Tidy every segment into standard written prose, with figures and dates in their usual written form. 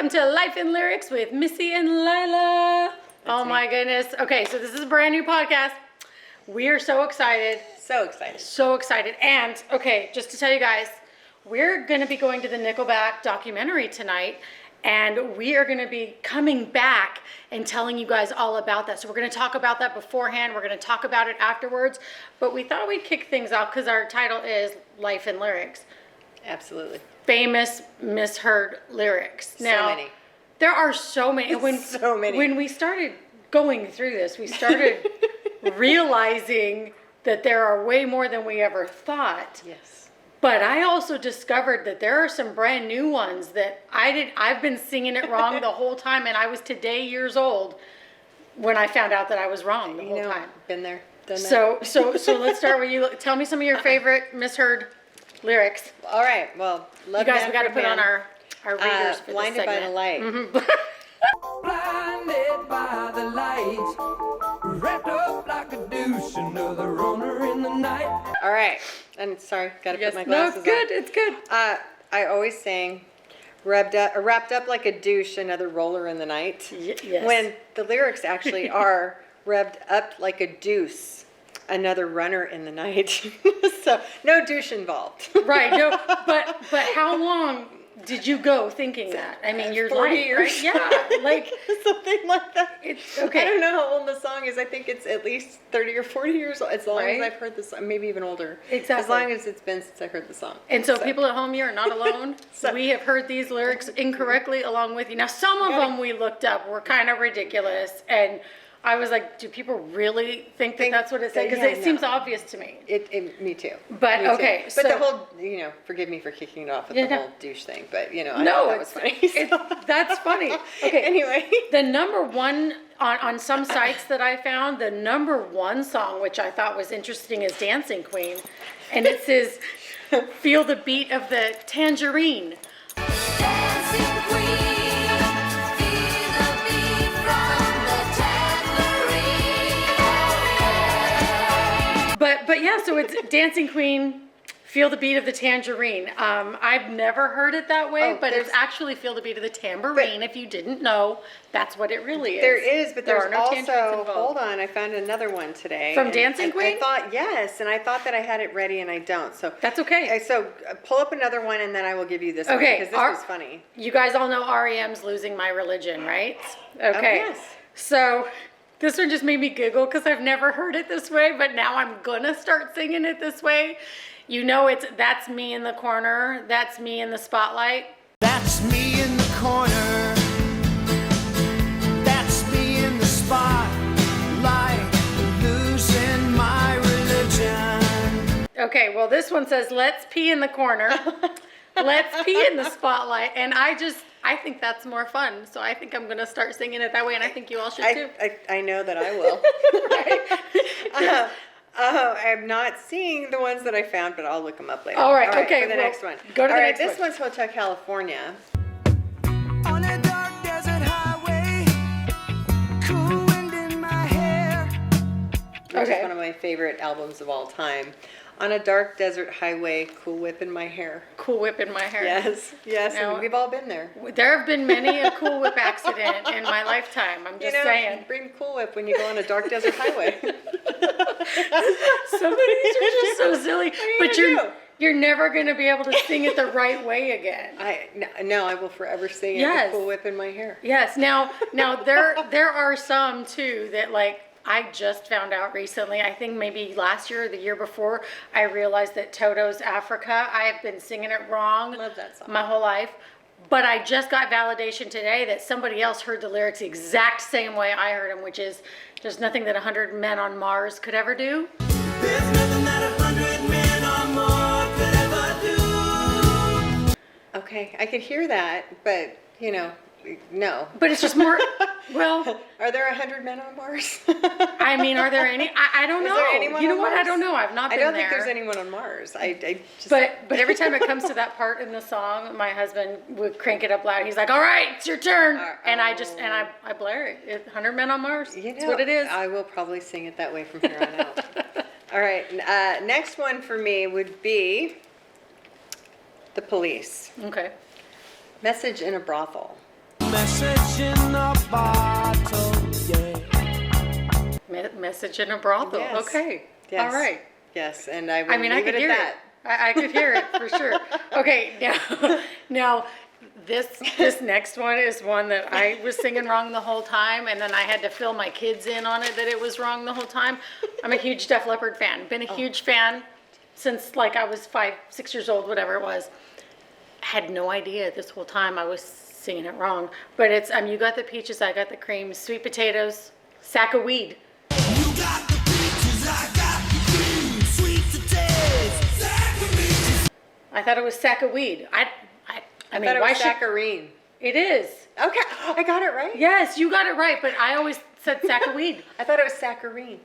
Welcome to Life in Lyrics with Missy and Lila. Oh my goodness. Okay, so this is a brand new podcast. We are so excited. So excited. So excited. And, okay, just to tell you guys, we're going to be going to the Nickelback documentary tonight. And we are going to be coming back and telling you guys all about that. So we're going to talk about that beforehand. We're going to talk about it afterwards. But we thought we'd kick things off because our title is Life in Lyrics. Absolutely. Famous misheard lyrics. Now, so many. There are so many. So many. When we started going through this, we started realizing that there are way more than we ever thought. Yes. But I also discovered that there are some brand new ones that I've been singing it wrong the whole time, and I was today years old when I found out that I was wrong the whole time. Been there, done that. So let's start with you. Tell me some of your favorite misheard lyrics. All right. Well, love you guys, we got to put on our readers for Blinded this by segment. the Light. Mm-hmm. Blinded by the light, wrapped up like a douche, another runner in the night. All right. And sorry, got to Yes, put my no, glasses it's good. on. It's good. I always sing, wrapped up like a douche, another roller in the night. Yes. When the lyrics actually are revved up like a deuce, another runner in the night. So no douche involved. Right. No. But how long did you go thinking that? I mean, your 40 life, years. right? Yeah. Like something like that. it's I okay. don't know how old the song is. I think it's at least 30 or 40 years old. As long Right. as I've heard the song, maybe even older. Exactly. As long as it's been since I heard the song. And so people at home, you are not alone. So- We have heard these lyrics incorrectly along with you. Now, some of them we looked up were kind of ridiculous, and I was like, do people really think that that's what it said? Because it seems obvious to me. Me too. But, Me too. okay, But so- the whole, forgive me for kicking it off with the no. whole douche thing, but I No, thought that was funny. that's funny. Okay. Anyway. The number one, on some sites that I found, the number one song, which I thought was interesting, is Dancing Queen. And it says, feel the beat of the tangerine. Dancing queen, feel the beat from the tambourine. But yeah, so it's Dancing Queen, feel the beat of the tangerine. I've never heard it that way, Oh, but it's there's- actually feel the beat of the tambourine. If you didn't know, that's what it really is. There is, but There there's are no tangerines also, involved. hold on, I found another one today. From And Dancing Queen? I thought, yes, and I thought that I had it ready and I don't, so. That's okay. So pull up another one and then I will give you this one, Okay, because this was funny. You guys all know REM's Losing My Religion, right? Okay. yes. So this one just made me giggle because I've never heard it this way, but now I'm gonna start singing it this way. You know, it's That's Me in the Corner, That's Me in the Spotlight. That's me in the corner. That's me in the spotlight, losing my religion. Okay, well, this one says, let's pee in the corner. Let's pee in the spotlight. And I think that's more fun. So I think I'm going to start singing it that way. And I think you all should too. I know that I will. I'm not seeing the ones that I found, but I'll look them up later. All right, okay, For the well, next one. go to the All right, next this one. one's Hotel California. On a dark desert highway, cool wind in my hair. Which Okay. is one of my favorite albums of all time. On a dark desert highway, cool whip in my hair. Cool whip in my hair. Yes, Now- and we've all been there. There have been many a Cool Whip accident in my lifetime. I'm just saying. Bring Cool Whip when you go on a dark desert highway. Some of these are just so silly. But you gonna you're never going to be able to sing it the right way again. No, I will forever sing it Yes. with Cool Whip in my hair. Yes. Now there are some too that like I just found out recently. I think maybe last year or the year before, I realized that Toto's Africa. I have been singing it wrong. Love that song. My whole life. But I just got validation today that somebody else heard the lyrics the exact same way I heard them, which is there's nothing that 100 men on Mars could ever do. There's nothing that 100 men or more could ever do. Okay, I could hear that, but no. But it's just more, well, Are there 100 men on Mars? I mean, are there any? I don't know. Is there anyone You know on what? I Mars? don't know. I've not I been don't there. think there's anyone on Mars. I just. But every time it comes to that part in the song, my husband would crank it up loud. He's like, "All right, it's your turn," and I blare it. 100 Men on Mars. That's what it is. I will probably sing it that way from here on out. All right, next one for me would be The Police. Okay. Message in a Brothel. Message in a bottle, yeah. Message in a brothel. Yes. Okay. Yes. All right. Yes, and I would I mean, I leave could it hear at it. I could hear it for sure. Okay, now this next one is one that I was singing wrong the whole time, and then I had to fill my kids in on it that it was wrong the whole time. I'm a huge Def Leppard fan. Been a huge fan since like I was 5, 6 years old, whatever it was. Had no idea this whole time I was singing it wrong. But it's you got the peaches, I got the cream, sweet potatoes, sack of weed. You got the peaches, I got the cream, sweet potatoes, sack of peaches. I thought it was sack of weed. I mean, thought it why was should saccharine. it is? Okay, I got it right. Yes, you got it right, but I always said sack of weed. I thought it was saccharine.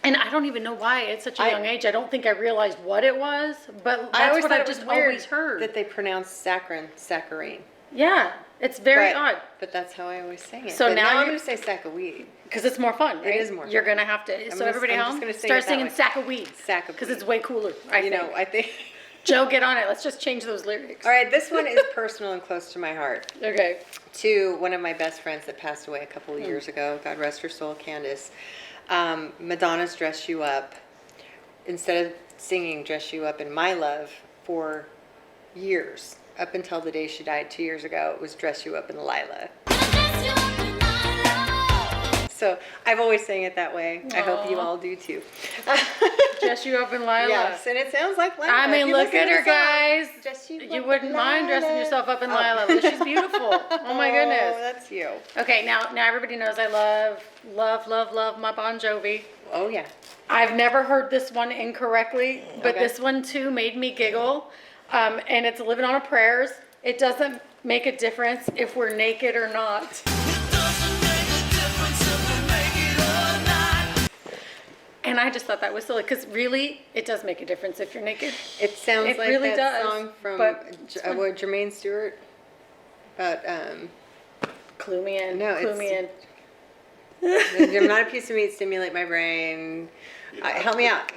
And I don't even know why at such a I- young age. I don't think I realized what it was, but I that's always what thought I it was just weird always heard. that they pronounce saccharine. Yeah, it's very but, odd But that's how I always say it. So But now I'm you- going to say sack of weed. because it's more fun, right? is more You're fun. gonna have to. So gonna- everybody I'm just home, gonna say start it that singing way. sack of weed. Sack of because weed. it's way cooler. I You think. know, I think. Joe, get on it. Let's just change those lyrics. All right, this one is personal and close to my heart. Okay. To one of my best friends that passed away a couple Hmm. of years ago. God rest her soul, Candace. Madonna's Dress You Up. Instead of singing Dress You Up in My Love for years, up until the day she died 2 years ago, it was Dress You Up in Lila. So I've always sang it that way. I hope you Aw. all do too. Dress you up in Lila. Yes, and it sounds like Lila. I If mean, you look listen at to her, the song, guys. Dress You You Up wouldn't in mind dressing Lila. yourself up in Oh. Lila. She's beautiful. Oh my Oh, goodness. that's you. Okay, now everybody knows I love my Bon Jovi. Oh yeah. I've never heard this one incorrectly, but Okay. this one too made me giggle. And it's Living on a Prayers. It doesn't make a difference if we're naked or not. And I just thought that was silly because really, it does make a difference if you're naked. It sounds It like really that does, song from but it's fun. what, Jermaine Stewart about Clue me in. No, clue it's- me in. I'm not a piece of meat, stimulate my brain. Help me out.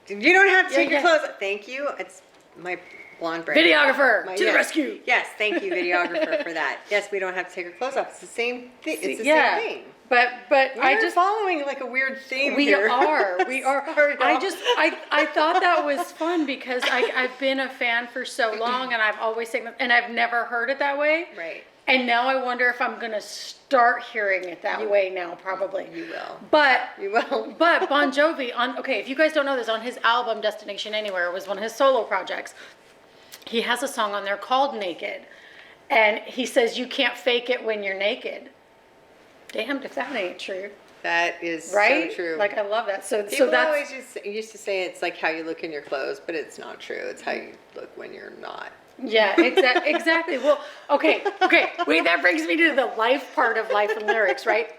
You don't have to Yeah, take your yeah. clothes off. Thank you. It's my blonde brain. Videographer My- to the yes. rescue. Yes, thank you, videographer, for that. Yes, we don't have to take our clothes off. It's the same thing. It's the Yeah. same thing. But We're I just following like a weird theme we here. are. Sorry, I y'all. just I thought that was fun because I've been a fan for so long and I've always sang and I've never heard it that way. Right. And now I wonder if I'm gonna start hearing it that way now, probably. You will. But You will. but Bon Jovi if you guys don't know this, on his album Destination Anywhere, it was one of his solo projects. He has a song on there called Naked. And he says you can't fake it when you're naked. Damned if that ain't true. That is Right? so true. Like I love that. So People that's always used to say it's like how you look in your clothes, but it's not true. It's how you look when you're not. yeah, exactly. Well, okay. Wait, that brings me to the life part of Life and Lyrics, right?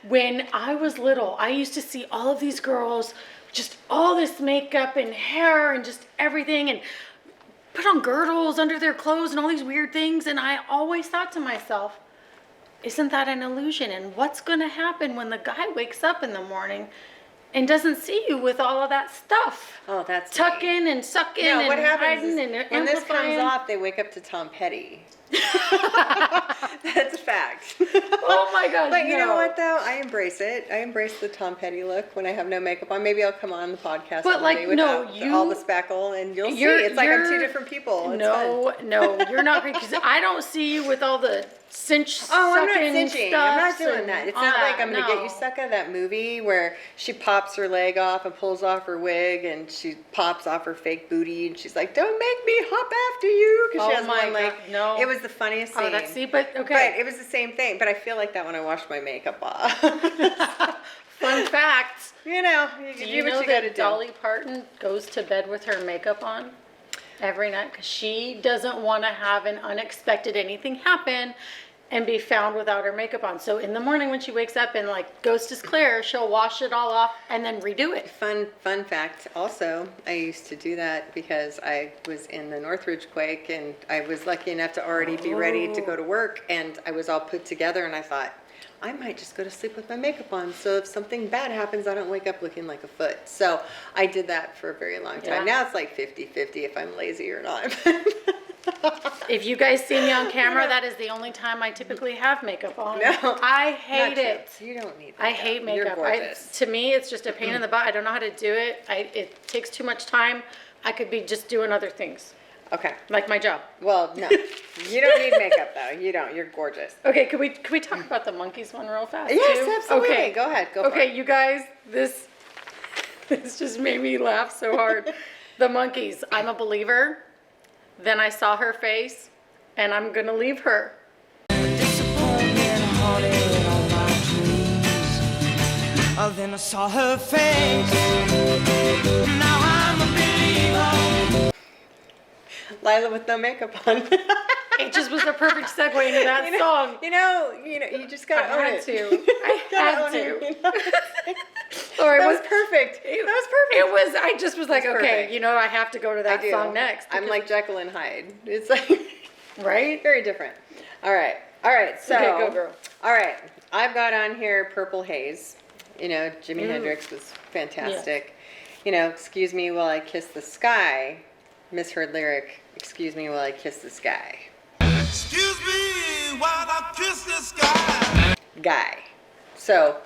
When I was little, I used to see all of these girls, just all this makeup and hair and just everything, and put on girdles under their clothes and all these weird things. And I always thought to myself, isn't that an illusion? And what's going to happen when the guy wakes up in the morning and doesn't see you with all of that stuff? Oh, that's Tucking and sucking No, and what happens hiding is and when this comes amplifying. off, they wake up to Tom Petty. That's a fact. Oh my gosh. But you know no. what though? I embrace it. I embrace the Tom Petty look when I have no makeup on. Maybe I'll come on the podcast But, one like, day no, without you- all the spackle, and you'll see. You're- It's like I'm you're- two different people. It's No, fun. no, you're not because I don't see you with all the cinch Oh, I'm not sucking cinching. I'm not stuffs doing and that. It's all not that. like I'm going to get you No. stuck in that movie where she pops her leg off and pulls off her wig and she pops off her fake booty and she's like, "Don't make me hop after you," because she Oh has my one like. God, no. It was the funniest scene. Oh, that's but But okay. it was the same thing. But I feel like that when I washed my makeup off. Fun fact. You know, you Do can you do know what you got to that do. Dolly Parton goes to bed with her makeup on every night because she doesn't want to have an unexpected anything happen and be found without her makeup on. So in the morning when she wakes up and like ghost is clear, she'll wash it all off and then redo it. Fun fact. Also, I used to do that because I was in the Northridge quake and I was lucky enough to already be ready to go to work, and I was all put together, and I thought, I might just go to sleep with my makeup on, so if something bad happens, I don't wake up looking like a foot. So I did that for a very long time. Yeah. Now it's like 50-50 if I'm lazy or not. If you guys see me on camera, that is the only time I typically have makeup on. No, I hate it. You don't need I makeup. hate You're makeup. gorgeous. To me, it's just a pain in the butt. I don't know how to do it. It takes too much time. I could be just doing other things, Okay. like my job. Well, no. You don't need makeup though. You don't. You're gorgeous. Okay, could we talk about the monkeys one real fast? Yes, too? absolutely. Okay, Go ahead. Go for okay, it. you guys, this just made me laugh so hard. The monkeys. I'm a believer. Then I saw her face, and I'm gonna leave her. Disappointment haunted all my dreams. Then I saw her face. Now I'm a believer. Lila with no makeup on. It just was a perfect segue into that song. You just gotta I own had it. to. I Gotta had own to. it, you know? Or it That was was perfect. That was perfect. It was. I just was like, That's okay, perfect. I have to go to I that do. song next. I'm because- like Jekyll and Hyde. It's like right. very different. All right. So Okay, go girl. All right. I've got on here Purple Haze. Jimi Hendrix was fantastic. Excuse me while I kiss the sky. Misheard lyric. Excuse me while I kiss the sky. Excuse me while I kiss the sky. Guy. So,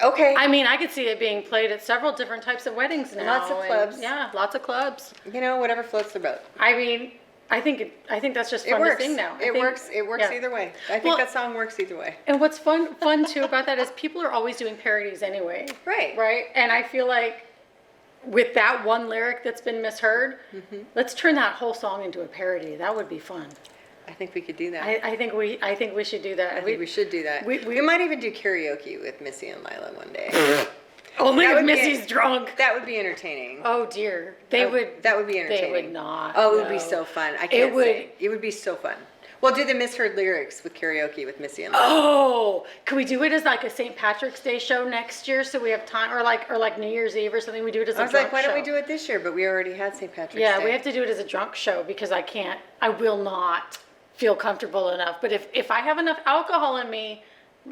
okay. I mean, I could see it being played at several different types of weddings now. Lots of and- clubs. Yeah, lots of clubs. Whatever floats their boat. I mean, I think that's just It fun works. to sing now. I It think- works. It works yeah. either way. I think Well- that song works either way. And what's fun too about that is people are always doing parodies anyway. Right. Right. And I feel like with that one lyric that's been misheard, let's turn that whole song into a parody. That would be fun. I think we could do that. I think we should do that. I think we should do that. we- We might even do karaoke with Missy and Lila one day. Only That if would be- Missy's drunk. That would be entertaining. Oh dear, they would. That would be They entertaining. would not. Oh, it would be no. so fun. I can't would- say. It would be so fun. We'll do the misheard lyrics with karaoke with Missy and Lila. Oh, can we do it as like a St. Patrick's Day show next year so we have time, or like New Year's Eve or something? We do it as a I was drunk like, why don't we show. do it this year? But we already had St. Patrick's Yeah, Day. we have to do it as a drunk show because I will not feel comfortable enough. But if I have enough alcohol in me,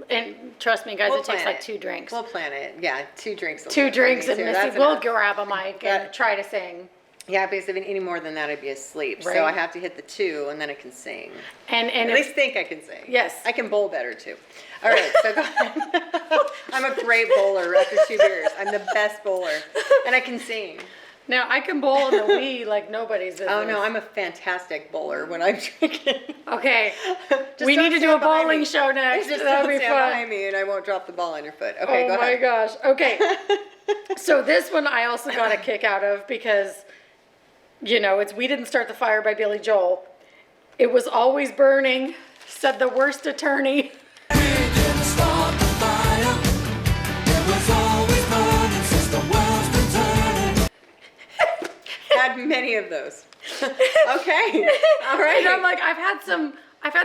and trust me, guys, We'll it takes plan like 2 drinks. We'll plan it. Yeah, 2 drinks. will do Two it for drinks me, and too. Missy That's will enough. grab a mic and That- try to sing. Yeah, because if any more than that, I'd be asleep. Right. So I have to hit the 2, and then I can sing. And At if- least think I can sing. Yes. I can bowl better too. All right, so go ahead. I'm a great bowler after 2 beers. I'm the best bowler, and I can sing. now I can bowl in the Wii like nobody's business. Oh no, I'm a fantastic bowler when I'm drinking. Okay, Just we don't need to do stand a behind bowling me. show next. Just That'd don't be stand fun. behind me, and I won't drop the ball on your foot. Okay, Oh go my ahead. gosh. Okay. So this one I also got a kick out of because, it's We Didn't Start the Fire by Billy Joel. It was always burning, said the worst attorney. Didn't start the fire. It was always burning since the world's been turning. Had many of those. Okay, all right. And I'm like, I've had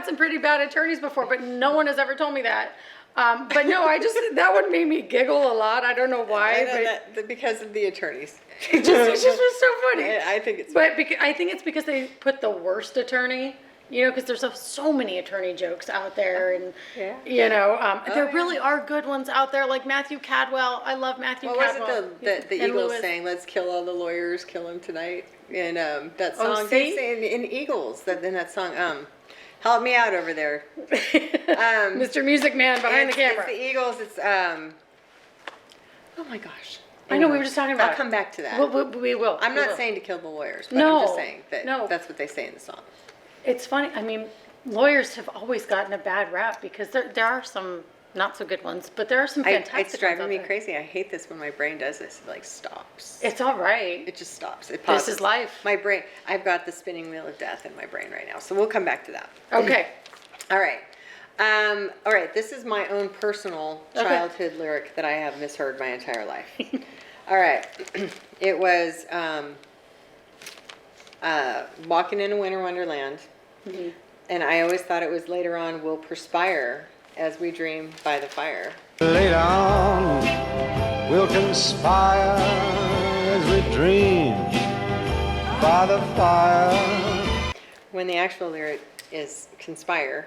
some pretty bad attorneys before, but no one has ever told me that. But no, that one made me giggle a lot. I don't know why, I know but that because of the attorneys. it just was so funny. I think it's. But I think it's because they put the worst attorney, because there's so many attorney jokes out there, and Yeah. there yeah. really are good ones out there, like Matthew Cadwell. I love Matthew What was Cadwell. it the And Eagles Lewis. saying, "Let's kill all the lawyers, kill them tonight"? And that Oh, song see? they say in Eagles in that song. Help me out over there. Mr. Music Man behind the camera. It's the Eagles. It's Oh my gosh. I know, we were just talking about I'll it. come back to that. We will. I'm We not will. saying to kill the lawyers, but No, I'm just saying that no. that's what they say in the song. It's funny. I mean, lawyers have always gotten a bad rap because there are some not so good ones, but there are some fantastic It's driving ones me out there. crazy. I hate this when my brain does this. It like stops. It's all right. It just stops. It This pauses. is life. My brain. I've got the spinning wheel of death in my brain right now. So we'll come back to that. Okay. All right. All right. This is my own personal Okay. childhood lyric that I have misheard my entire life. All right. It was Walking in a Winter Wonderland. Mm-hmm. And I always thought it was later on we'll perspire as we dream by the fire. Later on, we'll conspire as we dream by the fire. When the actual lyric is conspire.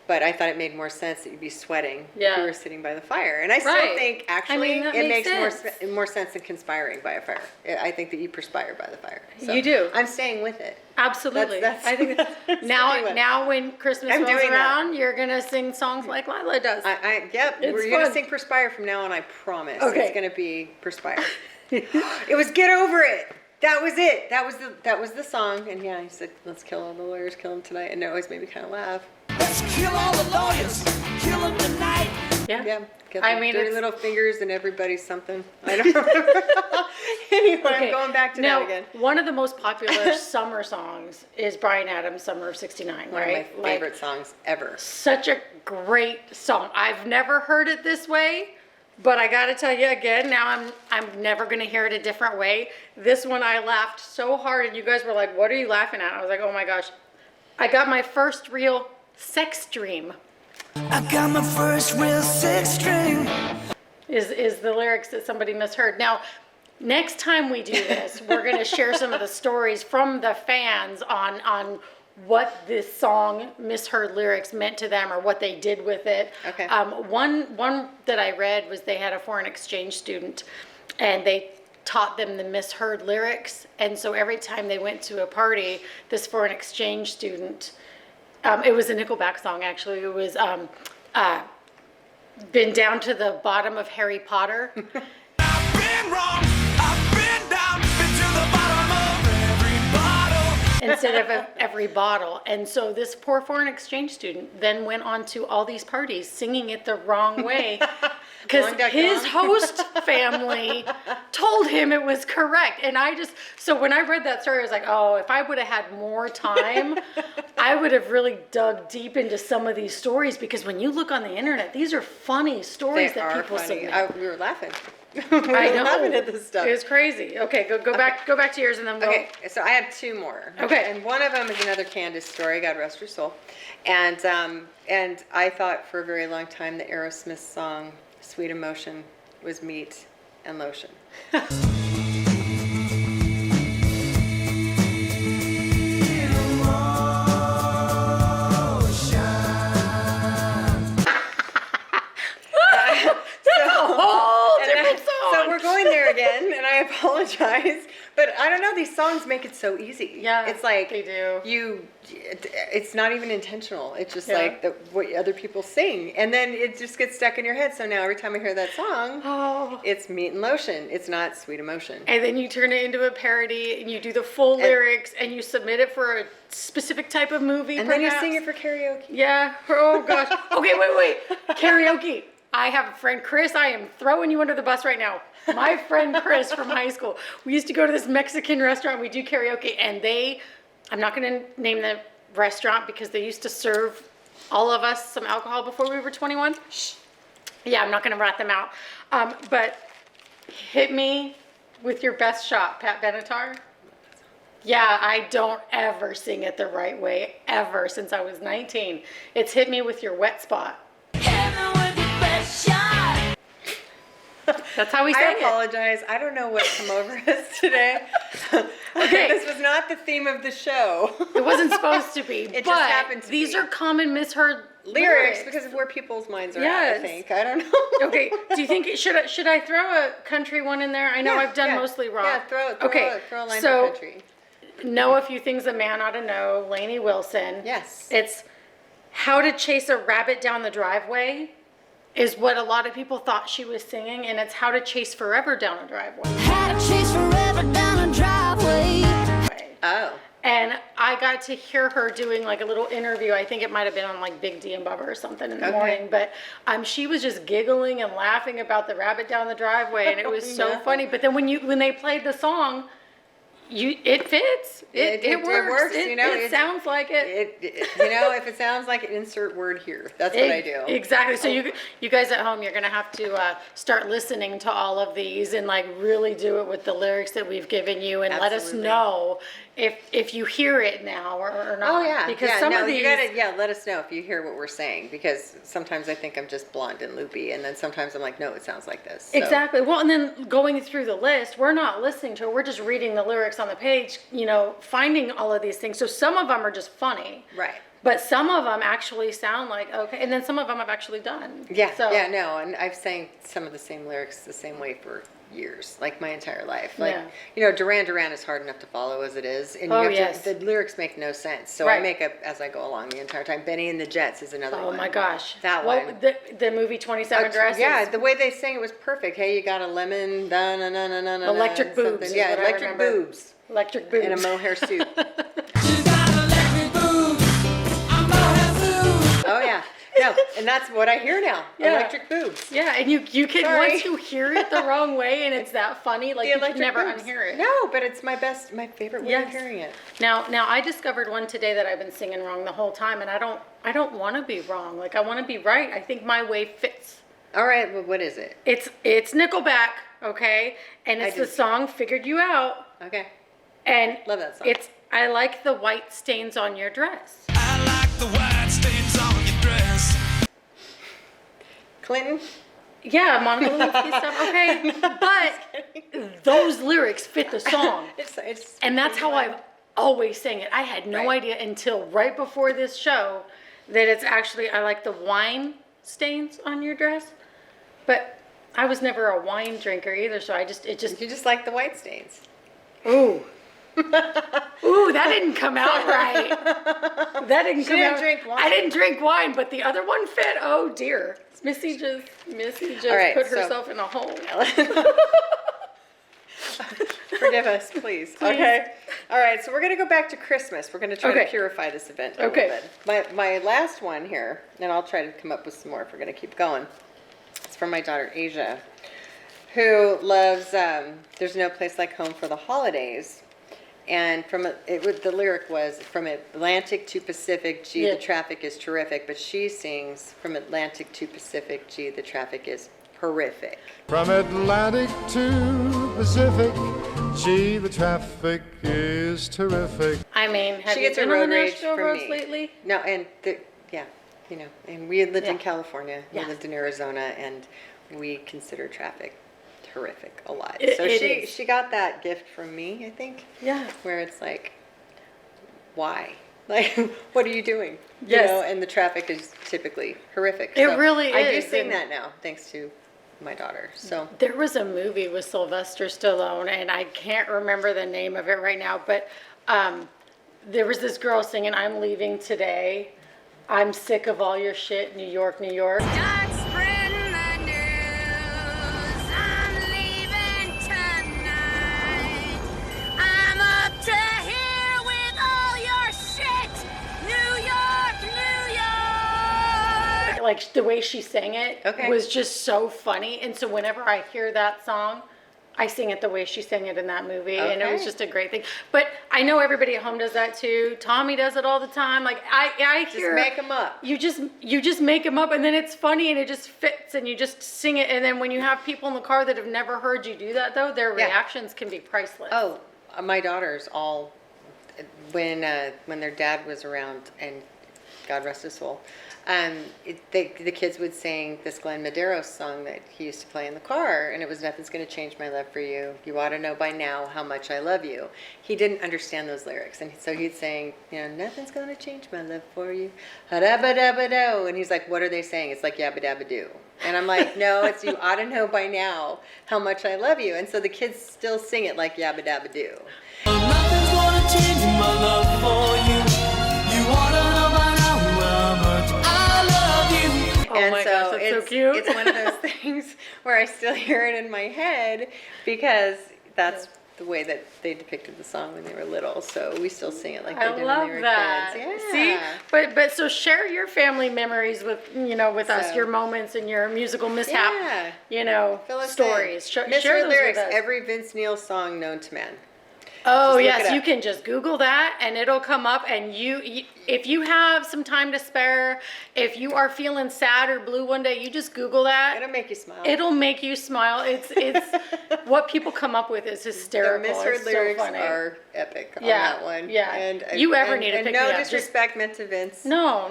But I thought it made more sense that you'd be sweating Yeah. if you were sitting by the fire. And I still Right. think, I actually, mean, that it makes makes more sense than conspiring by a fire. I think that you perspire by the fire. So You do. I'm staying with it. Absolutely. That's- I think that's now, anyway. now when Christmas I'm rolls doing that. around, you're gonna sing songs like Lila does. Yep, It's we're going to fun. sing Perspire from now on, I promise. Okay. It's going to be Perspire. It was Get Over It. That was it. That was the song. And yeah, he said, let's kill all the lawyers, kill them tonight. And it always made me kind of laugh. Let's kill all the lawyers, kill them tonight. Yeah. Yeah, get I the mean, dirty it's- little fingers and everybody's something. I don't remember. Anyway, I'm going back to now, that again. one of the most popular summer songs is Bryan Adams' "Summer of '69." One right? of my favorite songs ever. Such a great song. I've never heard it this way, but I got to tell you again. Now I'm never gonna hear it a different way. This one I laughed so hard, and you guys were like, "What are you laughing at?" I was like, "Oh my gosh!" I got my first real sex dream. I got my first real six string. Is the lyrics that somebody misheard. Now, next time we do this, we're going to share some of the stories from the fans on what this song misheard lyrics meant to them or what they did with it. Okay. One that I read was they had a foreign exchange student and they taught them the misheard lyrics, and so every time they went to a party, this foreign exchange student, it was a Nickelback song actually, it was been down to the bottom of Harry Potter. I've been wrong, I've been down, been to the bottom of every bottle. Instead of every bottle. And so this poor foreign exchange student then went on to all these parties singing it the wrong way because Long duck his gone. host family told him it was correct. And so when I read that story, I was like, oh, if I would have had more time, I would have really dug deep into some of these stories, because when you look on the internet, these are funny stories They that are people funny. submit. We were laughing. I know. Laughing at this stuff. It was crazy. Okay, go back to yours and then we'll. Okay, so I have two more. Okay. And one of them is another Candace story, God rest her soul. And I thought for a very long time the Aerosmith song Sweet Emotion was meat and lotion. Whole And different then- song. So we're going there again, and I apologize, but I don't know. These songs make it so easy. Yeah, it's like they do. It's not even intentional. It's just Yeah. like what other people sing, and then it just gets stuck in your head. So now every time I hear that song, Oh. it's meat and lotion. It's not Sweet Emotion. And then you turn it into a parody and you do the full lyrics and you submit it for a specific type of movie. And then you perhaps. sing it for karaoke. Yeah. Oh gosh. Okay, wait. Karaoke. I have a friend, Chris. I am throwing you under the bus right now. My friend Chris from high school. We used to go to this Mexican restaurant. We do karaoke, and I'm not going to name the restaurant because they used to serve all of us some alcohol before we were 21. Shh. Yeah, I'm not going to rat them out. But hit me with your best shot, Pat Benatar. Yeah, I don't ever sing it the right way, ever, since I was 19. It's hit me with your wet spot. That's how we I sang it. apologize. I don't know what come over us today. Okay. This was not the theme of the show. It wasn't supposed to be, It just but happened to these be. are common misheard Lyrics, because of where people's minds are at, Yes. I think. I don't know. Okay, do you think should I throw a country one in there? I know Yeah, I've done yeah. mostly rock. Yeah, throw a line so for country. know a few things a man ought to know. Lainey Wilson. Yes. It's how to chase a rabbit down the driveway. Is what a lot of people thought she was singing, and it's how to chase forever down a driveway. How to chase forever down a driveway. Oh. And I got to hear her doing like a little interview. I think it might have been on like Big D and Bubba or something in the Okay. morning. But she was just giggling and laughing about the rabbit down the driveway, and it was so No. funny. But then when they played the song, it fits. It works. you know, it sounds like it. If it sounds like it, insert word here. That's what I do. Exactly. So you guys at home, you're gonna have to start listening to all of these and like really do it with the lyrics that we've given you, and let us Absolutely. know if you hear it now or not. Oh yeah, Because yeah, some no, of these, you gotta, let us know if you hear what we're saying, because sometimes I think I'm just blonde and loopy, and then sometimes I'm like, no, it sounds like this. So. exactly. Well, and then going through the list, we're not listening to it. We're just reading the lyrics on the page. Finding all of these things. So some of them are just funny. Right. But some of them actually sound like okay, and then some of them I've actually done. Yeah, So, yeah, no, and I've sang some of the same lyrics the same way for years, like my entire life. Like, Yeah. you know, Duran Duran is hard enough to follow as it is, and Oh, you have yes. the lyrics make no sense. So I Right. make up as I go along the entire time. Benny and the Jets is another Oh one. my gosh. That What, one. The movie 27 Dresses. Yeah, the way they sang it was perfect. Hey, you got a lemon, da na na na na na. Electric something. boobs is Yeah, what I electric remember. boobs. Electric boobs. In a mohair suit. She's got electric boobs. I'm mohair suit. Oh yeah, no, and that's what I hear now. Yeah. Electric boobs. Yeah, and you can Sorry. once you hear it the wrong way and it's that funny, like The you can electric never boobs. unhear it. No, but it's my favorite way of Yes. hearing it. Now I discovered one today that I've been singing wrong the whole time, and I don't want to be wrong. Like I want to be right. I think my way fits. All right, well, what is it? It's Nickelback, okay, and it's I the just- song "Figured You Out," Okay. and Love that song. It's I like the white stains on your dress. I like the white stains on your dress. Clinton? Yeah, Monica Lewinsky stuff, okay, but those lyrics fit the song. It's And that's how I've always sang it. I had no Right. idea until right before this show that it's actually, I like the wine stains on your dress. But I was never a wine drinker either, so it just, You just like the white stains. ooh. Ooh, that didn't come out right. That didn't come didn't out. drink wine. I didn't drink wine, but the other one fit. Oh dear. Missy just All right, put so- herself in a hole. Forgive us, please. Okay. All right, so we're going to go back to Christmas. We're going to try Okay. to purify this event a Okay. little bit. My last one here, and I'll try to come up with some more if we're going to keep going. It's from my daughter, Asia, who loves There's No Place Like Home for the Holidays. And the lyric was, from Atlantic to Pacific, gee, Yeah. the traffic is terrific. But she sings, from Atlantic to Pacific, gee, the traffic is horrific. From Atlantic to Pacific, gee, the traffic is terrific. I mean, have She you gets a been on road the rage Nashville from roads me. lately? No, and yeah, you know, and we had lived in Yeah. California, we Yeah. lived in Arizona, and we consider traffic horrific a lot. It- So it she is. she got that gift from me, I think. Yeah. Where it's like, why? Like, what are you doing? Yes. You know, and the traffic is typically horrific. It really I do is, sing and- that now, thanks to my daughter. So There was a movie with Sylvester Stallone, and I can't remember the name of it right now, but there was this girl singing, "I'm leaving today. I'm sick of all your shit, New York, New York." Start spreading the news. I'm leaving tonight. I'm up to here with all your shit. New York, New York. Like the way she sang it Okay. was just so funny, and so whenever I hear that song, I sing it the way she sang it in that movie, and it was Okay. just a great thing. But I know everybody at home does that too. Tommy does it all the time. Like I just hear make them up. you just make them up, and then it's funny and it just fits, and you just sing it. And then when you have people in the car that have never heard you do that, though, their Yeah. reactions can be priceless. Oh, my daughters all, when their dad was around, and God rest his soul, the kids would sing this Glenn Medeiros song that he used to play in the car, and it was "Nothing's Gonna Change My Love for You. You ought to know by now how much I love you." He didn't understand those lyrics, and so he'd sing, you know, "Nothing's gonna change my love for you, ha-da-ba-da-ba-do," and he's like, "What are they saying?" It's like "yabba-dabba-do," and I'm like, "No, it's you ought to know by now how much I love you," and so the kids still sing it like "yabba-dabba-do." Nothing's gonna change my love for you. You wanna know by now how much I love you. Oh And my so gosh, that's so it's, cute. it's one of those things where I still hear it in my head because that's the way that they depicted the song when they were little. So we still sing it like they I did love when they were that. kids. Yeah. See, but so share your family memories with with us, So- your moments and your musical mishap, Yeah. Fill us stories. in. Share Misheard those lyrics, with us. every Vince Neil song known to man. Oh Just look it yes, up. you can just Google that and it'll come up. And you, if you have some time to spare, if you are feeling sad or blue one day, you just Google that. It'll make you smile. It'll make you smile. It's what people come up with is The hysterical. misheard It's so lyrics funny. are epic on Yeah, that one. yeah. And You ever need to and pick no me up, just- disrespect meant to Vince. No.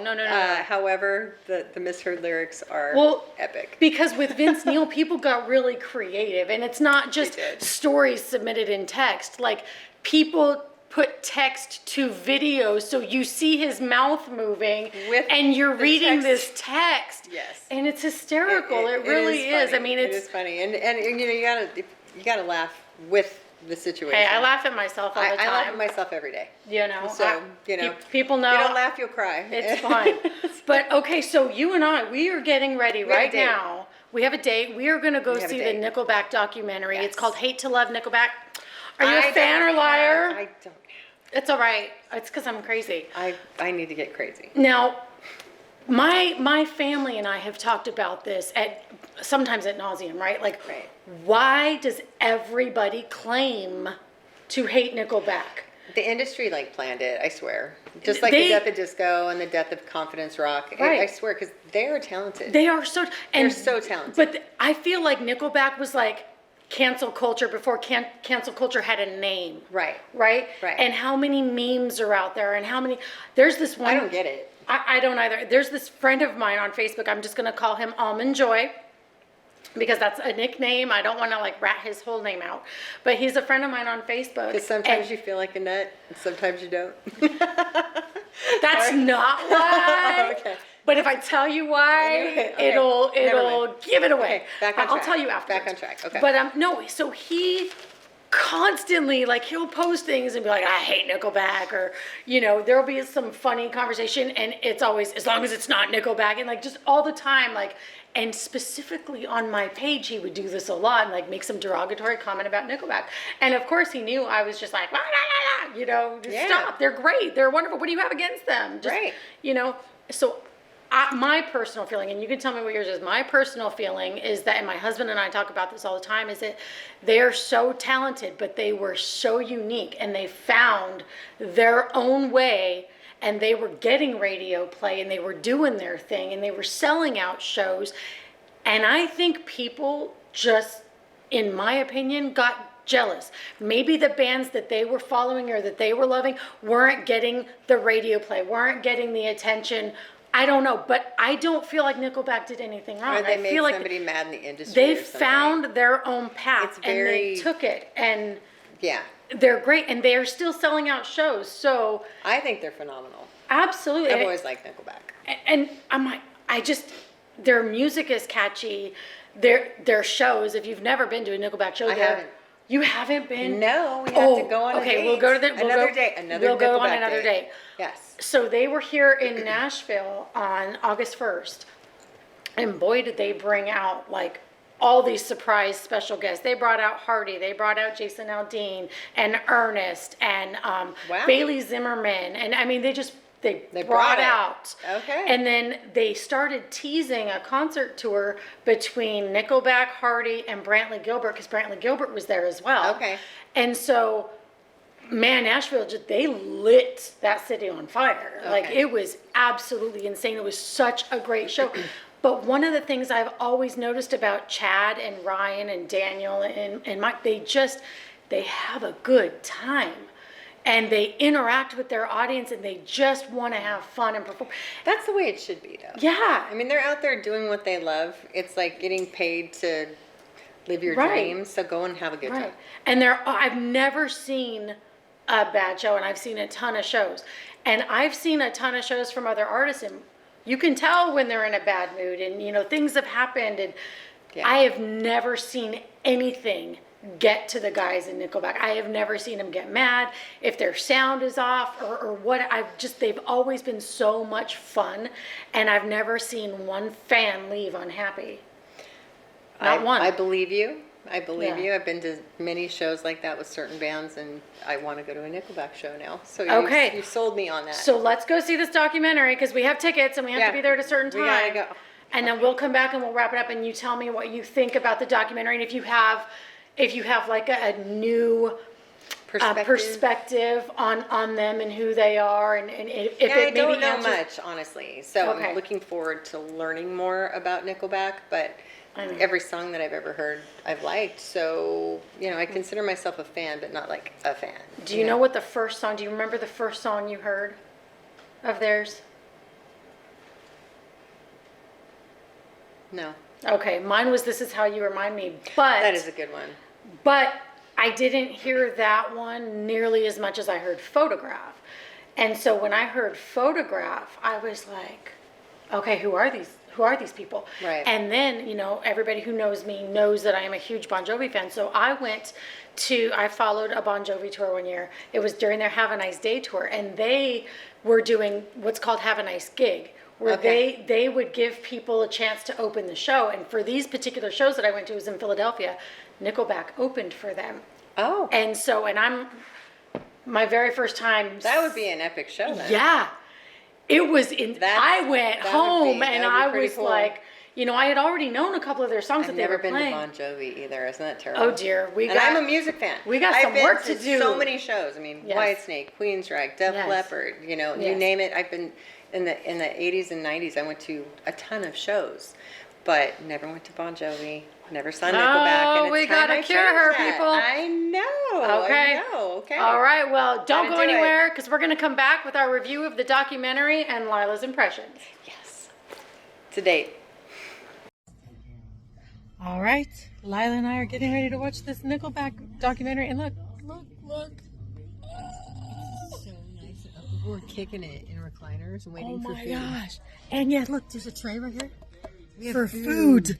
However, the misheard lyrics are Well, epic. Because with Vince Neil, people got really creative, and it's not just They did. stories submitted in text. Like people put text to video, so you see his mouth moving With and you're the reading text. this text. Yes. And it's hysterical. It really is. funny. I mean, it it's, is funny, and you gotta laugh with the situation. hey, I laugh at myself all the time. I laugh at myself every day. You know, So, people know. If you don't laugh, you'll cry. It's fine. But okay, so you and I, we are getting ready have a right date. now. We have a date. We are going to go have a see the date. Nickelback documentary. It's Yes. called Hate to Love Nickelback. Are you a I fan don't or liar? have- I don't. It's all right. It's because I'm crazy. I need to get crazy. Now, my family and I have talked about this sometimes at nauseum, right? Like, Right. why does everybody claim to hate Nickelback? The industry planned it, I swear. Just like They- the death of disco and the death of confidence rock. Right. I swear, because they are talented. They are so, and They're so talented. But I feel like Nickelback was like cancel culture before cancel culture had a name. Right. Right? Right. And how many memes are out there, and how many, there's this one. I don't get it. I don't either. There's this friend of mine on Facebook. I'm just going to call him Almond Joy because that's a nickname. I don't want to rat his whole name out. But he's a friend of mine on Facebook. Because sometimes and you feel like a nut, and sometimes you don't. That's not why. Okay. But if I tell you why, Okay. it'll Never mind. give it away. Okay, back on I'll track. tell you after. Back on track, okay. But no, so he constantly he'll post things and be like, I hate Nickelback, or there'll be some funny conversation, and it's always, as long as it's not Nickelback, and just all the time, and specifically on my page he would do this a lot and make some derogatory comment about Nickelback. And of course he knew I was just like, la, la, la, la, just Yeah. stop, they're great, they're wonderful, what do you have against them? Just, Right. So my personal feeling, and you can tell me what yours is, my personal feeling is that, and my husband and I talk about this all the time, is that they're so talented, but they were so unique, and they found their own way, and they were getting radio play, and they were doing their thing, and they were selling out shows. And I think people just, in my opinion, got jealous. Maybe the bands that they were following or that they were loving weren't getting the radio play, weren't getting the attention. I don't know, but I don't feel like Nickelback did anything wrong. Or they I made feel like somebody mad in the industry. they or something. found their own path, It's and they very- took it, and Yeah. they're great, and they are still selling out shows. So I think they're phenomenal. absolutely, I've always liked Nickelback. and I'm like, their music is catchy. Their shows. If you've never been to a Nickelback show, I haven't. You haven't been? No, we have to go on a okay, date. we'll go to the Another date, another We'll go on Nickelback another date. date. Yes. So they were here in Nashville on August 1st, and boy, did they bring out all these surprise special guests. They brought out Hardy, they brought out Jason Aldean and Ernest and Wow. Bailey Zimmerman, and I mean they They brought brought it. out. Okay. And then they started teasing a concert tour between Nickelback, Hardy, and Brantley Gilbert, because Brantley Gilbert was there as well. Okay. And so, man, Nashville, they lit that city on fire. Okay. It was absolutely insane. It was such a great show. But one of the things I've always noticed about Chad and Ryan and Daniel and Mike, they have a good time. And they interact with their audience, and they just want to have fun and perform. That's the way it should be, though. Yeah. I mean, they're out there doing what they love. It's like getting paid to live your Right. dreams. So go and have a good Right. time. And I've never seen a bad show, and I've seen a ton of shows. And I've seen a ton of shows from other artists, and you can tell when they're in a bad mood, and things have happened, and Yeah. I have never seen anything get to the guys in Nickelback. I have never seen them get mad if their sound is off or what. They've always been so much fun, and I've never seen one fan leave unhappy. Not one. I believe you. I believe Yeah. you. I've been to many shows like that with certain bands, and I want to go to a Nickelback show now. So Okay. you sold me on that. So let's go see this documentary, because we have tickets and we have Yeah, to be there at a certain time. we gotta go. And then we'll come back and we'll wrap it up, and you tell me what you think about the documentary, and if you have a new perspective on them and who they are, and if Yeah, it I don't maybe know answers. much, honestly. So Okay. I'm looking forward to learning more about Nickelback, but I know. every song that I've ever heard, I've liked. So, I consider myself a fan, but not like a fan. Do you know what the first song? Do you remember the first song you heard of theirs? No. Okay, mine was "This Is How You Remind Me," but That is a good one. But I didn't hear that one nearly as much as I heard Photograph. And so when I heard Photograph, I was like, okay, who are these people? Right. And then, everybody who knows me knows that I am a huge Bon Jovi fan. So I followed a Bon Jovi tour one year. It was during their Have a Nice Day tour, and they were doing what's called Have a Nice Gig, where Okay. they would give people a chance to open the show. And for these particular shows that I went to, it was in Philadelphia, Nickelback opened for them. Oh, And so, my very first time. that would be an epic show then. Yeah. It was I went home and I pretty was cool. like, I had already known a couple of their songs I've that they never were been playing. to Bon Jovi either. Isn't that terrible? Oh dear, And I'm a music fan. we got I've some been work to do. So many shows. I mean, Yes. Whitesnake, Queensrÿche, Def Yes. Leppard. You Yes. name it. I've been in the 80s and 90s. I went to a ton of shows, but never went to Bon Jovi. Never saw Nickelback. Oh, And it's we time gotta I cure changed her, that. people. I know. Okay. I know. Okay. All right, well, don't Gotta go do it. anywhere because we're going to come back with our review of the documentary and Lila's impressions. Yes. To date. All right, Lila and I are getting ready to watch this Nickelback documentary, and look. So nice. We're kicking it in recliners, waiting Oh for my food. gosh. And yeah, look, there's a tray right here for food.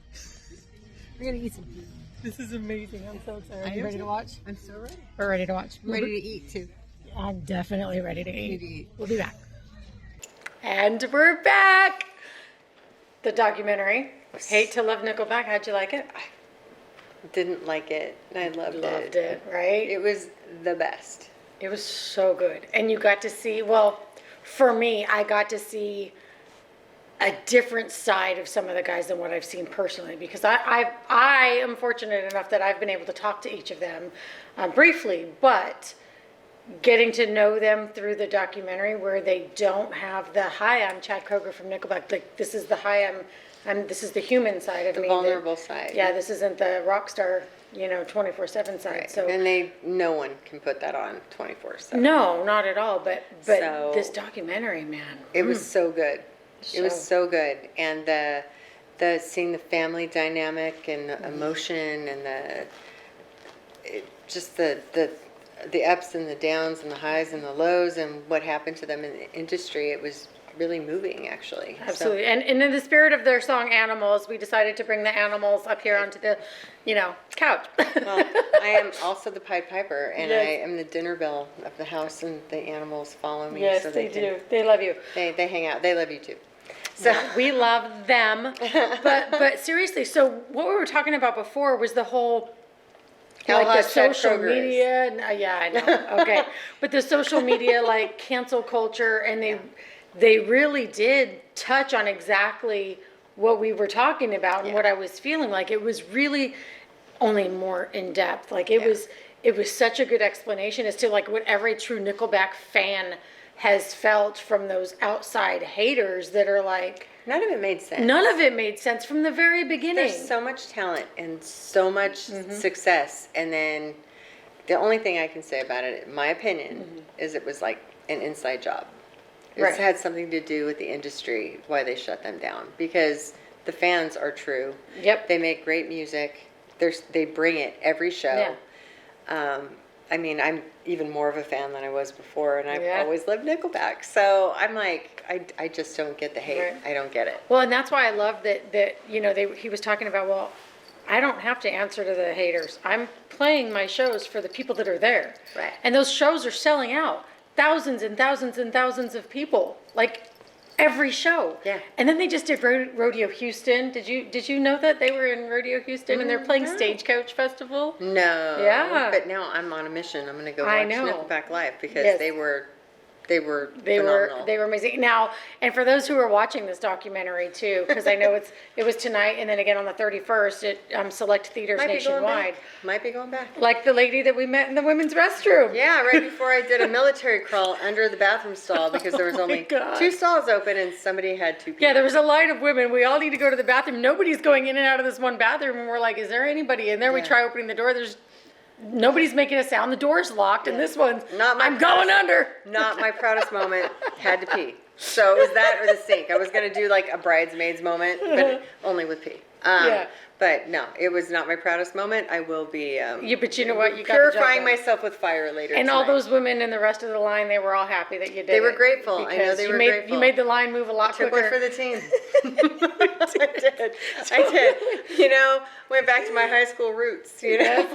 We're gonna eat some food. This is amazing. I'm so excited. Are I you am ready too. to watch? I'm so ready. We're ready to watch. I'm ready to eat too. I'm definitely ready to Ready to eat. eat. We'll be back. And we're back. The documentary. Hate to Love Nickelback. How'd you like it? Didn't like it. I loved it, right? It was the best. It was so good. And you got to see, well, for me, I got to see a different side of some of the guys than what I've seen personally, because I am fortunate enough that I've been able to talk to each of them briefly, but getting to know them through the documentary where they don't have the, hi, I'm Chad Kroger from Nickelback. Like, this is the, hi, this is the human side of The me. vulnerable side. Yeah, this isn't the rock star, 24/7 side. Right. So And no one can put that on 24/7. no, not at all. But So- this documentary, man, It was so good. It was So- so good. And the seeing the family dynamic and the emotion and just the ups and the downs and the highs and the lows and what happened to them in the industry, it was really moving, actually. So- absolutely. And in the spirit of their song "Animals," we decided to bring the animals up here onto the, couch. Well, I am also the Pied Piper, and Yes. I am the dinner bell of the house, and the animals follow me. Yes, so they can- do. They love you. They hang out. They love you too. So We love them. But seriously, so what we were talking about before was the whole How like the hot Chad social Kroger is. media. Yeah, I know. Okay. But the social media, like cancel culture, and they really did touch on exactly what we were talking about and what I was feeling like. It was really only more in depth. Like it was such a good explanation as to like what every true Nickelback fan has felt from those outside haters that are like, none of it made sense. none of it made sense from the very beginning. There's so much talent and so much success, and then the only thing I can say about it, in my opinion, is it was like an inside job. It's Right. had something to do with the industry, why they shut them down, because the fans are true. Yep. They make great music. They bring it every show. I mean, I'm even more of a fan than I was before, and I've Yeah. always loved Nickelback. So I'm like, I just don't get the hate. Right. I don't get it. Well, and that's why I love that he was talking about, well, I don't have to answer to the haters. I'm playing my shows for the people that are there. Right. And those shows are selling out. Thousands and thousands and thousands of people. Like every show. Yeah. And then they just did Rodeo Houston. Did you know that they were in Rodeo Houston and they're playing Stagecoach Festival? No. Yeah. But now I'm on a mission. I'm going to go I watch know. Nickelback live because Yes. they were They phenomenal. were amazing. Now, and for those who are watching this documentary too, because I know it was tonight and then again on the 31st at select theaters Might be going nationwide. back. Might be going back. Like the lady that we met in the women's restroom. Yeah, right before I did a military crawl under the bathroom stall because there was Oh my only God. 2 stalls open and somebody had 2 people. Yeah, there was a line of women. We all need to go to the bathroom. Nobody's going in and out of this one bathroom, and we're like, "Is there anybody in there?" We Yeah. try opening the door. There's nobody's making a sound. The door's locked, and this one's Not my I'm going proudest- under. Not my proudest moment. Had to pee. So it was that or the sink. I was going to do like a bridesmaids moment, but only with pee. Yeah. But no, it was not my proudest moment. I will be Yeah, but you know what? You got the job purifying done. myself with fire later And all tonight. those women in the rest of the line, they were all happy that you did it. They were grateful. I know because they you were made, grateful. You made the line move a lot Took quicker. one for the team. I did. You know, went back to my high school roots, you know.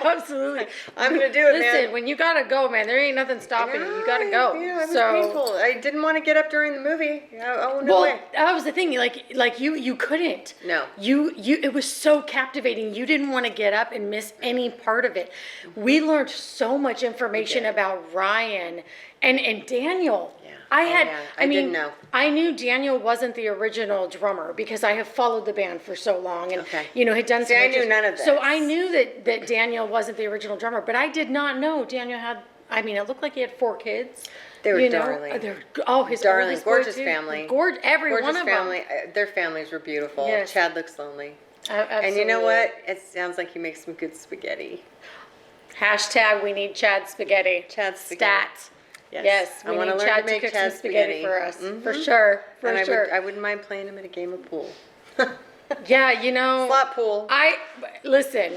Absolutely. I'm going to do it, man. Listen, when you gotta go, man, there ain't nothing stopping you. You gotta go. Yeah, it was so, painful. I didn't want to get up during the movie. Oh, no well, way. that was the thing. Like you couldn't. No. You. It was so captivating. You didn't want to get up and miss any part of it. We learned so much information about Ryan and Daniel. Yeah. I Oh, had. yeah. I I mean, didn't know. I knew Daniel wasn't the original drummer because I have followed the band for so long, and Okay. had done. See, some I knew interest- none of So this. I knew that Daniel wasn't the original drummer, but I did not know Daniel had. I mean, it looked like he had 4 kids. They were you know? darling. His Darling, oldest boy, gorgeous too. family. Every Gorgeous one of family. them. Their families were beautiful. Yes. Chad looks lonely. Absolutely. And you know what? It sounds like he makes some good spaghetti. Hashtag we need Chad spaghetti. Chad spaghetti. Stat. Yes. Yes, I we wanna need learn Chad to to make cook Chad some spaghetti for us. For sure. For And sure. I wouldn't mind playing him in a game of pool. Yeah, Slot pool. Listen.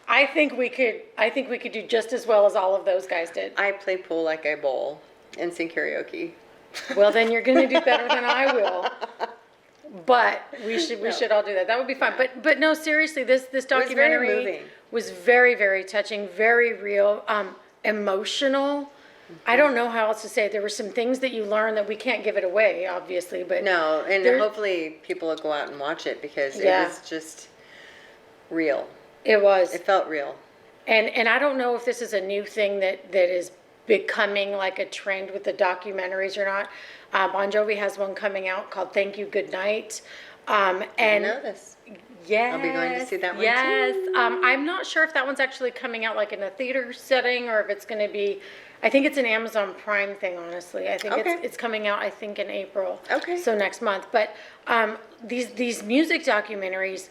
I think we could do just as well as all of those guys did. I play pool like I bowl and sing karaoke. Well, then you're going to do better than I will. But we should all do that. That would be fun. But no, seriously, this very documentary moving. was very, very touching, very real, emotional. I don't know how else to say it. There were some things that you learned that we can't give it away, obviously. But No, and there- hopefully people will go out and watch it because Yeah. it was just real. it was. It felt real. And I don't know if this is a new thing that is becoming like a trend with the documentaries or not. Bon Jovi has one coming out called "Thank You, Good Night," I and know this. yes, I'll be going to see that one, yes. too. I'm not sure if that one's actually coming out like in a theater setting or if it's going to be. I think it's an Amazon Prime thing. Honestly, I think Okay. it's coming out. I think in April. Okay. So next month, but these music documentaries.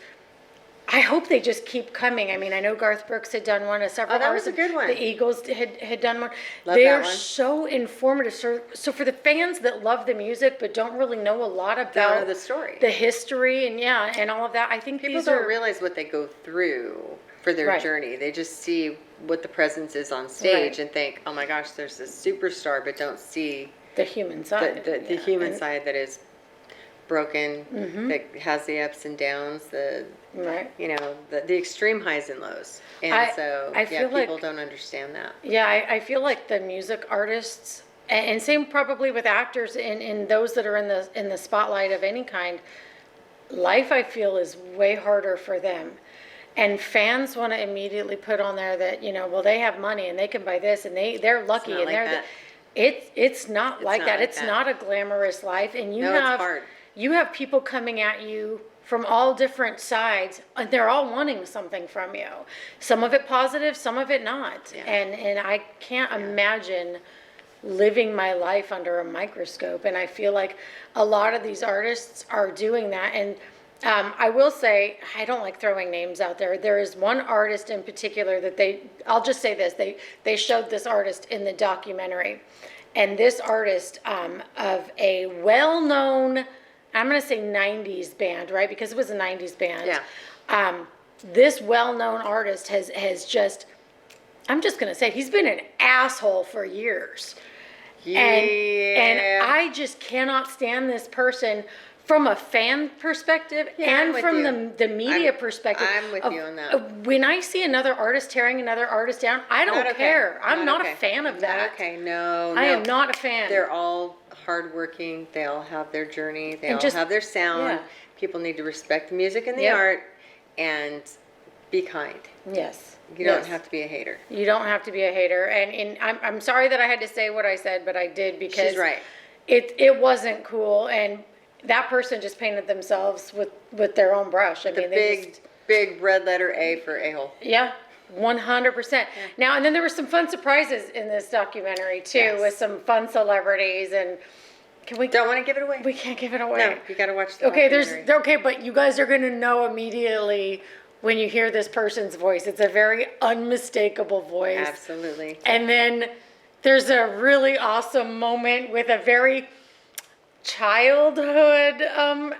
I hope they just keep coming. I mean, I know Garth Brooks had done one. Several Oh, that was artists- a good one. The Eagles had done one. Love they that are one. so informative. So for the fans that love the music but don't really know a lot Don't about know the story. the history and all of that, I think People these don't are realize what they go through for their Right. journey. They just see what the presence is on stage Right. and think, oh my gosh, there's this superstar, but don't see the human side. the Yeah. human And- side that is broken, that has the ups and downs, Right. the extreme highs and lows. And I yeah, feel like- people don't understand that. Yeah, I feel like the music artists, and same probably with actors and those that are in the spotlight of any kind, life I feel is way harder for them. And fans want to immediately put on there that, well, they have money and they can buy this and they're lucky not and like they're that. it's not like not that. like It's that. not a glamorous life. And No, it's hard. you have people coming at you from all different sides, and they're all wanting something from you. Some of it positive, some of it not. Yeah. And I can't imagine living my life under a microscope. And I feel like a lot of these artists are doing that. And I will say, I don't like throwing names out there. There is one artist in particular that I'll just say this, they showed this artist in the documentary. And this artist of a well-known, I'm going to say 90s band, right? Because it was a 90s band. Yeah. This well-known artist has just, I'm just going to say, he's been an asshole for years. Yeah. And I just cannot stand this person from a fan perspective Yeah, I'm and with from you. the media I'm- perspective. I'm with you on that. When I see another artist tearing another artist down, I don't Not okay. care. I'm not okay. a fan of that. Not okay. No, I no. am not a fan. They're all hardworking. They all have their journey. They And all just- have their sound. yeah. People need to respect the music and the Yep. art and be kind. Yes. You Yes. don't have to be a hater. You don't have to be a hater. And I'm sorry that I had to say what I said, but I did because She's right. it wasn't cool. And that person just painted themselves with their own brush. I The mean, they just, big red letter A for a-hole. yeah, 100%. Now, and then there were some fun surprises in this documentary too, Yes. with some fun celebrities. And can we? Don't want to give it away. We can't give it away. No, you got to watch the Okay, documentary. but you guys are gonna know immediately when you hear this person's voice. It's a very unmistakable voice. Absolutely. And then there's a really awesome moment with a very, childhood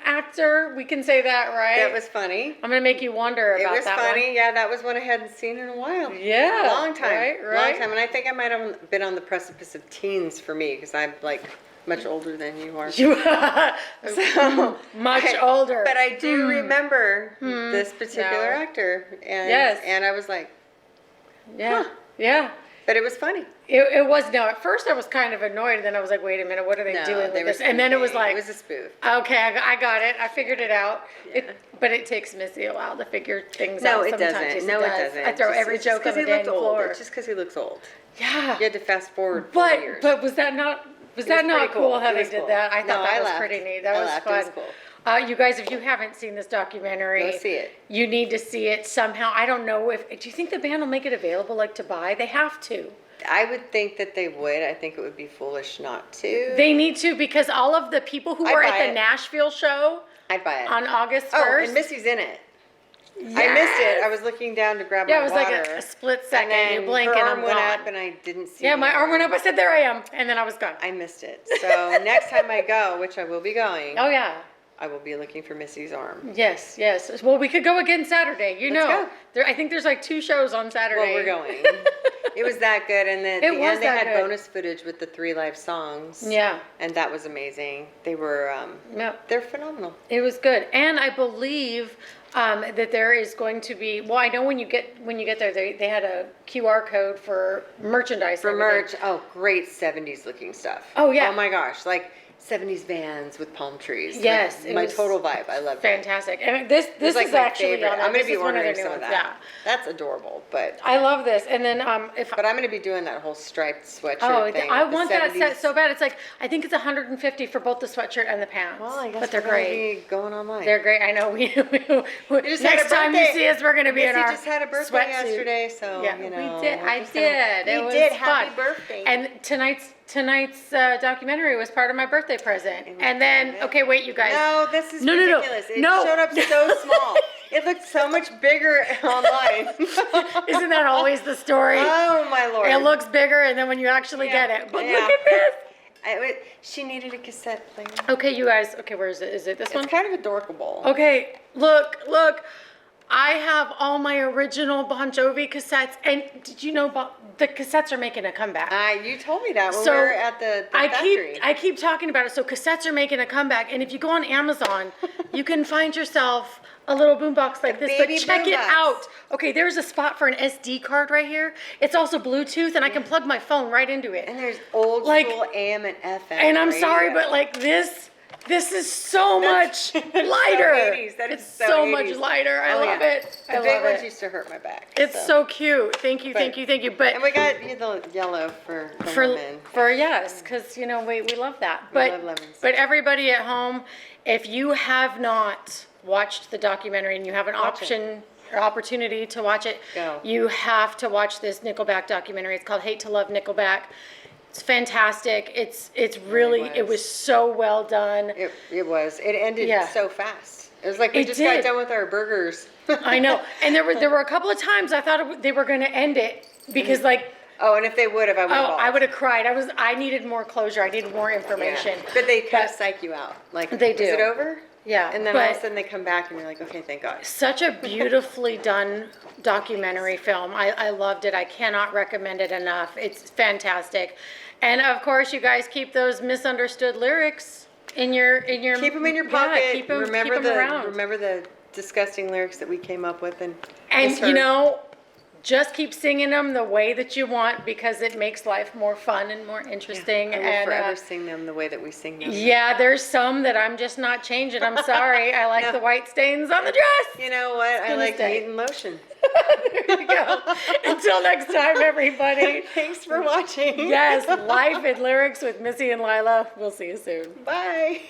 actor. We can say that, right? That was funny. I'm gonna make you wonder It about was that funny. one. Yeah, that was one I hadn't seen in a while. Yeah, Long time. right. Long time. And I think I might have been on the precipice of teens for me because I'm like much older than you are. You So, much older. But I do remember this particular No. actor. And, Yes. And I was like, yeah, huh. yeah. But it was funny. It was no. At first, I was kind of annoyed, and then I was like, "Wait a minute, what are they doing with this?" And then it was spoofing. like, It was a spoof. "Okay, I got it. I figured it out." Yeah. But it takes Missy a while to figure things No, out. it Sometimes. doesn't. Yes, No, it it does. doesn't. I throw every It's just joke on 'cause the he looked dang old. floor. It's just because he looks old. Yeah. You had to fast forward 4 years. But was that not was not pretty cool cool. how It they was did cool. that? I No, thought that I was laughed. pretty neat. That I was laughed. It fun. was cool. You guys, if you haven't seen this documentary, Go see it. You need to see it somehow. I don't know if. Do you think the band will make it available, like to buy? They have to. I would think that they would. I think it would be foolish not to. They need to because all of the people who I'd were buy at the it. Nashville show I'd buy it. on August 1st. Oh, and Missy's in it. I missed it. I was looking down to grab Yeah, my it was water. like a split second. And then You blink her and arm I'm went gone. up and I didn't see Yeah, my her. arm went up. I said, "There I am," and then I was gone. I missed it. So next time I go, which I will be going, Oh yeah. I will be looking for Missy's arm. Yes, yes. Well, we could go again Saturday. You Let's know, go. I think there's like 2 shows on Saturday. Well, we're going. It was that good, and then at It the was end they that had good. bonus footage with the 3 live songs. Yeah. And that was amazing. They were, Yeah. they're phenomenal. It was good, and I believe that there is going to be. Well, I know when you get there, they had a QR code for merchandise. For and everything. merch, oh, great 70s looking stuff. Oh, yeah. Oh my gosh, like 70s vans with palm trees. Yes, Like, it my was total vibe. I love it. Fantastic, and this It's like is my actually favorite. on there. I'm going This to be is one of their ordering new some of ones. that. Yeah, That's adorable, but I love this. And then if I'm going to be doing that whole striped sweatshirt oh, thing. I with the want that 70s. set so bad. It's like I think it's $150 for both the sweatshirt and the pants. Well, I guess but they're we're gonna great. be going online. They're great. I know. We just had next a time you birthday. see us, we're going to be in Missy our just had a birthday sweatsuit. yesterday, so Yeah, you know. we did. we're I just gonna- did. It You was did. fun. Happy birthday. And tonight's documentary was part of my birthday present. was And then, part of it. okay, wait, you guys. No, this is No, no, no. ridiculous. It No. showed up so small. It looked so much bigger online. Isn't that always the story? Oh my lord. It looks bigger, and then when you actually Yeah. get it, but Yeah. look at this. She needed a cassette player. Okay, you guys. Okay, where is it? Is it this one? It's kind of adorable. Okay, look. I have all my original Bon Jovi cassettes, and did you know the cassettes are making a comeback? You told me that when So, we were at the factory. I keep talking about it. So cassettes are making a comeback, and if you go on Amazon, you can find yourself a little boombox like this. But baby check it boombox. out. Okay, there's a spot for an SD card right here. It's also Bluetooth, and I can plug my phone right into it. And there's old Like- school AM and FM. And I'm sorry, radio. but like this is so much That's so lighter. 80s. That is It's so so much 80s. lighter. I Oh, love yeah. it. The I big love ones it. used to hurt my back. It's so cute. Thank you, But- thank you, thank you. But And we got you the yellow for the for women. yes, because we love that. We But love lemons. but everybody at home, if you have not watched the documentary and you have an Watch option or opportunity to watch it, Go. you have to watch this Nickelback documentary. It's called Hate to Love Nickelback. It's fantastic. It's really it was so well done. It was. It ended Yeah. so fast. It was like we It just got did. done with our burgers. I know, and there were a couple of times I thought they were going to end it because like. Oh, and if they would have, I would have. Oh, I would have cried. I needed more closure. I needed more information. But they kind of psych you out. Like, They do. Is it over? Yeah, And then all of but- a sudden they come back and you're like, okay, thank God. Such a beautifully done documentary film. I loved it. I cannot recommend it enough. It's fantastic. And of course, you guys keep those misunderstood lyrics in your Keep them in your yeah, pocket. keep 'em remember around. remember the disgusting lyrics that we came up with and And you know, just keep singing them the way that you want because it makes life more fun and more interesting. I will and forever sing them the way that we sing them. yeah, there's some that I'm just not changing. I'm sorry. I like No. the white stains on the dress. You know what? I gonna like stay. meat and lotion. There you go. Until next time, everybody. Thanks for watching. Yes, Life and Lyrics with Missy and Lila. We'll see you soon. Bye.